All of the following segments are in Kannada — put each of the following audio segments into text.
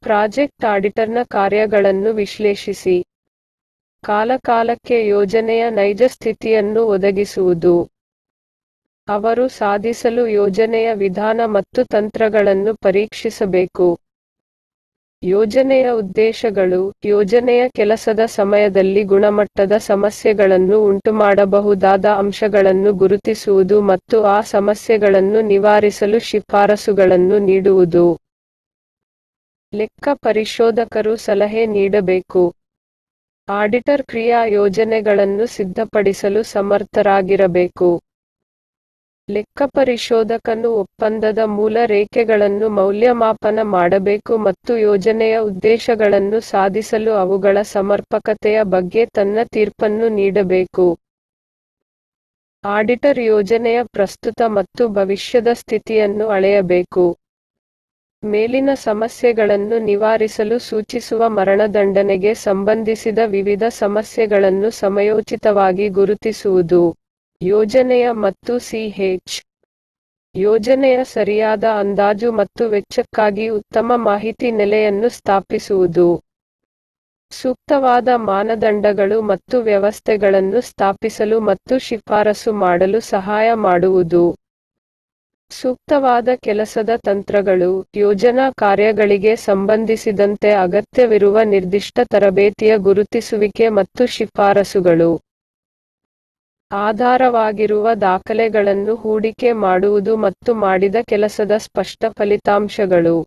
ಪ್ರಾಜೆಕ್ಟ್ ಆಡಿಟರ್ನ ಕಾರ್ಯಗಳನ್ನು ವಿಶ್ಲೇಷಿಸಿ. ಕಾಲಕಾಲಕ್ಕೆ ಯೋಜನೆಯ ನೈಜ ಸ್ಥಿತಿಯನ್ನು ಒದಗಿಸುವುದು. ಅವರು ಸಾಧಿಸಲು ಯೋಜನೆಯ ವಿಧಾನ ಮತ್ತು ತಂತ್ರಗಳನ್ನು ಪರೀಕ್ಷಿಸಬೇಕು. ಯೋಜನೆಯ ಉದ್ದೇಶಗಳು. ಯೋಜನೆಯ ಕೆಲಸದ ಸಮಯದಲ್ಲಿ ಗುಣಮಟ್ಟದ ಸಮಸ್ಯೆಗಳನ್ನು ಉಂಟುಮಾಡಬಹುದಾದ ಅಂಶಗಳನ್ನು ಗುರುತಿಸುವುದು ಮತ್ತು ಆ ಸಮಸ್ಯೆಗಳನ್ನು ನಿವಾರಿಸಲು ಶಿಫಾರಸುಗಳನ್ನು ನೀಡುವುದು. ಲೆಕ್ಕ ಪರಿಶೋಧಕರು ಸಲಹೆ ನೀಡಬೇಕು. ಆಡಿಟರ್ ಕ್ರಿಯಾ ಯೋಜನೆಗಳನ್ನು ಸಿದ್ಧಪಡಿಸಲು ಸಮರ್ಥರಾಗಿರಬೇಕು. ಲೆಕ್ಕಪರಿಶೋಧಕನು ಒಪ್ಪಂದದ ಮೂಲ ರೇಖೆಗಳನ್ನು ಮೌಲ್ಯಮಾಪನ ಮಾಡಬೇಕು ಮತ್ತು ಯೋಜನೆಯ ಉದ್ದೇಶಗಳನ್ನು ಸಾಧಿಸಲು ಅವುಗಳ ಸಮರ್ಪಕತೆಯ ಬಗ್ಗೆ ತನ್ನ ತೀರ್ಪನ್ನು ನೀಡಬೇಕು. ಆಡಿಟರ್ ಯೋಜನೆಯ ಪ್ರಸ್ತುತ ಮತ್ತು ಭವಿಷ್ಯದ ಸ್ಥಿತಿಯನ್ನು ಅಳೆಯಬೇಕು. ಮೇಲಿನ ಸಮಸ್ಯೆಗಳನ್ನು ನಿವಾರಿಸಲು ಸೂಚಿಸುವ ಮರಣದಂಡನೆಗೆ ಸಂಬಂಧಿಸಿದ ವಿವಿಧ ಸಮಸ್ಯೆಗಳನ್ನು ಸಮಯೋಚಿತವಾಗಿ ಗುರುತಿಸುವುದು. ಯೋಜನೆಯ ಮತ್ತು ಸಿ.ಎಚ್. ಯೋಜನೆಯ ಸರಿಯಾದ ಅಂದಾಜು ಮತ್ತು ವೆಚ್ಚಕ್ಕಾಗಿ ಉತ್ತಮ ಮಾಹಿತಿ ನೆಲೆಯನ್ನು ಸ್ಥಾಪಿಸುವುದು. ಸೂಕ್ತವಾದ ಮಾನದಂಡಗಳು ಮತ್ತು ವ್ಯವಸ್ಥೆಗಳನ್ನು ಸ್ಥಾಪಿಸಲು ಮತ್ತು ಶಿಫಾರಸು ಮಾಡಲು ಸಹಾಯ ಮಾಡುವುದು. ಸೂಕ್ತವಾದ ಕೆಲಸದ ತಂತ್ರಗಳು. ಯೋಜನಾ ಕಾರ್ಯಗಳಿಗೆ ಸಂಬಂಧಿಸಿದಂತೆ ಅಗತ್ಯವಿರುವ ನಿರ್ದಿಷ್ಟ ತರಬೇತಿಯ ಗುರುತಿಸುವಿಕೆ ಮತ್ತು ಶಿಫಾರಸುಗಳು. ಆಧಾರವಾಗಿರುವ ದಾಖಲೆಗಳನ್ನು ಹೂಡಿಕೆ ಮಾಡುವುದು ಮತ್ತು ಮಾಡಿದ ಕೆಲಸದ ಸ್ಪಷ್ಟ ಫಲಿತಾಂಶಗಳು.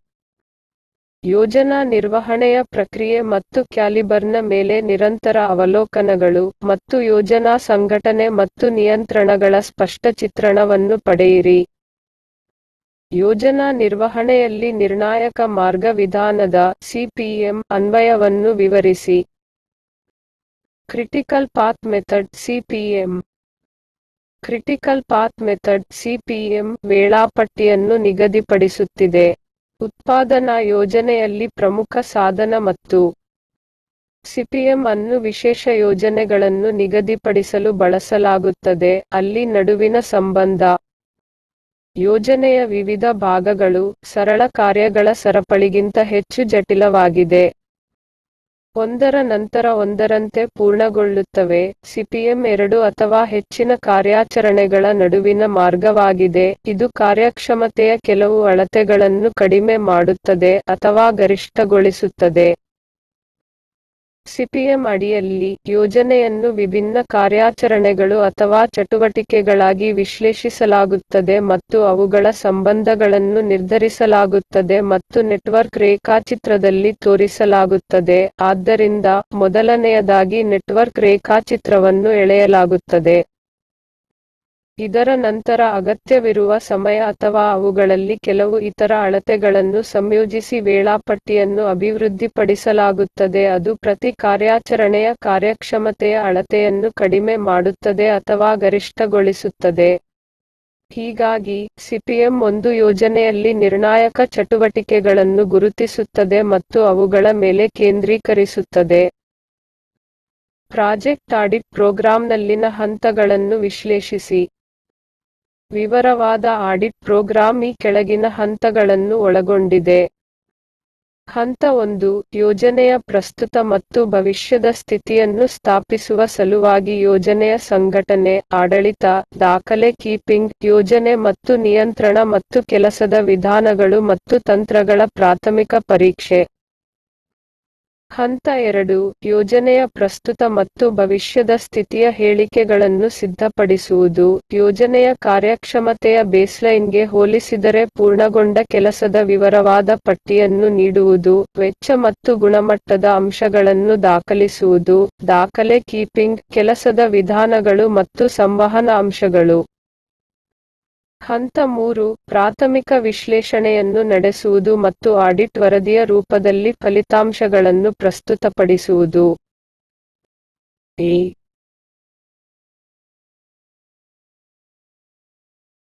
ಯೋಜನಾ ನಿರ್ವಹಣೆಯ ಪ್ರಕ್ರಿಯೆ ಮತ್ತು ಕ್ಯಾಲಿಬರ್ನ ಮೇಲೆ ನಿರಂತರ ಅವಲೋಕನಗಳು, ಮತ್ತು ಯೋಜನಾ ಸಂಘಟನೆ ಮತ್ತು ನಿಯಂತ್ರಣಗಳ ಸ್ಪಷ್ಟ ಚಿತ್ರಣವನ್ನು ಪಡೆಯಿರಿ. ಯೋಜನಾ ನಿರ್ವಹಣೆಯಲ್ಲಿ ನಿರ್ಣಾಯಕ ಮಾರ್ಗ ವಿಧಾನದ (ಸಿಪಿಎಂ) ಅನ್ವಯವನ್ನು ವಿವರಿಸಿ. Critical path method (CPM). Critical path method (CPM) ವೇಳಾಪಟ್ಟಿಯನ್ನು ನಿಗದಿಪಡಿಸುತ್ತಿದೆ. ಉತ್ಪಾದನಾ ಯೋಜನೆಯಲ್ಲಿ ಪ್ರಮುಖ ಸಾಧನ ಮತ್ತು ಸಿಪಿಎಂ ಅನ್ನು ವಿಶೇಷ ಯೋಜನೆಗಳನ್ನು ನಿಗದಿಪಡಿಸಲು ಬಳಸಲಾಗುತ್ತದೆ, ಅಲ್ಲಿ ನಡುವಿನ ಸಂಬಂಧ. ಯೋಜನೆಯ ವಿವಿಧ ಭಾಗಗಳು ಸರಳ ಕಾರ್ಯಗಳ ಸರಪಳಿಗಿಂತ ಹೆಚ್ಚು ಜಟಿಲವಾಗಿದೆ. ಒಂದರ ನಂತರ ಒಂದರಂತೆ ಪೂರ್ಣಗೊಳ್ಳುತ್ತವೆ. ಸಿಪಿಎಂ ಎರಡು ಅಥವಾ ಹೆಚ್ಚಿನ ಕಾರ್ಯಾಚರಣೆಗಳ ನಡುವಿನ ಮಾರ್ಗವಾಗಿದೆ, ಇದು ಕಾರ್ಯಕ್ಷಮತೆಯ ಕೆಲವು ಅಳತೆಗಳನ್ನು ಕಡಿಮೆ ಮಾಡುತ್ತದೆ ಅಥವಾ ಗರಿಷ್ಠಗೊಳಿಸುತ್ತದೆ. ಸಿಪಿಎಂ ಅಡಿಯಲ್ಲಿ, ಯೋಜನೆಯನ್ನು ವಿಭಿನ್ನ ಕಾರ್ಯಾಚರಣೆಗಳು ಅಥವಾ ಚಟುವಟಿಕೆಗಳಾಗಿ ವಿಶ್ಲೇಷಿಸಲಾಗುತ್ತದೆ ಮತ್ತು ಅವುಗಳ ಸಂಬಂಧಗಳನ್ನು ನಿರ್ಧರಿಸಲಾಗುತ್ತದೆ ಮತ್ತು ನೆಟ್ವರ್ಕ್ ರೇಖಾಚಿತ್ರದಲ್ಲಿ ತೋರಿಸಲಾಗುತ್ತದೆ. ಆದ್ದರಿಂದ, ಮೊದಲನೆಯದಾಗಿ ನೆಟ್ವರ್ಕ್ ರೇಖಾಚಿತ್ರವನ್ನು ಎಳೆಯಲಾಗುತ್ತದೆ. ಇದರ ನಂತರ ಅಗತ್ಯವಿರುವ ಸಮಯ ಅಥವಾ ಅವುಗಳಲ್ಲಿ ಕೆಲವು ಇತರ ಅಳತೆಗಳನ್ನು ಸಂಯೋಜಿಸಿ ವೇಳಾಪಟ್ಟಿಯನ್ನು ಅಭಿವೃದ್ಧಿಪಡಿಸಲಾಗುತ್ತದೆ. ಅದು ಪ್ರತಿ ಕಾರ್ಯಾಚರಣೆಯ ಕಾರ್ಯಕ್ಷಮತೆಯ ಅಳತೆಯನ್ನು ಕಡಿಮೆ ಮಾಡುತ್ತದೆ ಅಥವಾ ಗರಿಷ್ಠಗೊಳಿಸುತ್ತದೆ. ಹೀಗಾಗಿ, ಸಿಪಿಎಂ ಒಂದು ಯೋಜನೆಯಲ್ಲಿ ನಿರ್ಣಾಯಕ ಚಟುವಟಿಕೆಗಳನ್ನು ಗುರುತಿಸುತ್ತದೆ ಮತ್ತು ಅವುಗಳ ಮೇಲೆ ಕೇಂದ್ರೀಕರಿಸುತ್ತದೆ. ಪ್ರಾಜೆಕ್ಟ್ ಆಡಿಟ್ ಪ್ರೋಗ್ರಾಂನಲ್ಲಿನ ಹಂತಗಳನ್ನು ವಿಶ್ಲೇಷಿಸಿ. ವಿವರವಾದ ಆಡಿಟ್ ಪ್ರೋಗ್ರಾಂ ಈ ಕೆಳಗಿನ ಹಂತಗಳನ್ನು ಒಳಗೊಂಡಿದೆ. ಹಂತ 1, ಯೋಜನೆಯ ಪ್ರಸ್ತುತ ಮತ್ತು ಭವಿಷ್ಯದ ಸ್ಥಿತಿಯನ್ನು ಸ್ಥಾಪಿಸುವ ಸಲುವಾಗಿ ಯೋಜನೆಯ ಸಂಘಟನೆ, ಆಡಳಿತ, ದಾಖಲೆ ಕೀಪಿಂಗ್, ಯೋಜನೆ ಮತ್ತು ನಿಯಂತ್ರಣ ಮತ್ತು ಕೆಲಸದ ವಿಧಾನಗಳು ಮತ್ತು ತಂತ್ರಗಳ ಪ್ರಾಥಮಿಕ ಪರೀಕ್ಷೆ. ಹಂತ 2, ಯೋಜನೆಯ ಪ್ರಸ್ತುತ ಮತ್ತು ಭವಿಷ್ಯದ ಸ್ಥಿತಿಯ ಹೇಳಿಕೆಗಳನ್ನು ಸಿದ್ಧಪಡಿಸುವುದು. ಯೋಜನೆಯ ಕಾರ್ಯಕ್ಷಮತೆಯ ಬೇಸ್ಲೈನ್ಗೆ ಹೋಲಿಸಿದರೆ ಪೂರ್ಣಗೊಂಡ ಕೆಲಸದ ವಿವರವಾದ ಪಟ್ಟಿಯನ್ನು ನೀಡುವುದು. ವೆಚ್ಚ ಮತ್ತು ಗುಣಮಟ್ಟದ ಅಂಶಗಳನ್ನು ದಾಖಲಿಸುವುದು. ದಾಖಲೆ ಕೀಪಿಂಗ್, ಕೆಲಸದ ವಿಧಾನಗಳು ಮತ್ತು ಸಂವಹನ ಅಂಶಗಳು. ಹಂತ 3, ಪ್ರಾಥಮಿಕ ವಿಶ್ಲೇಷಣೆಯನ್ನು ನಡೆಸುವುದು ಮತ್ತು ಆಡಿಟ್ ವರದಿಯ ರೂಪದಲ್ಲಿ ಫಲಿತಾಂಶಗಳನ್ನು ಪ್ರಸ್ತುತಪಡಿಸುವುದು.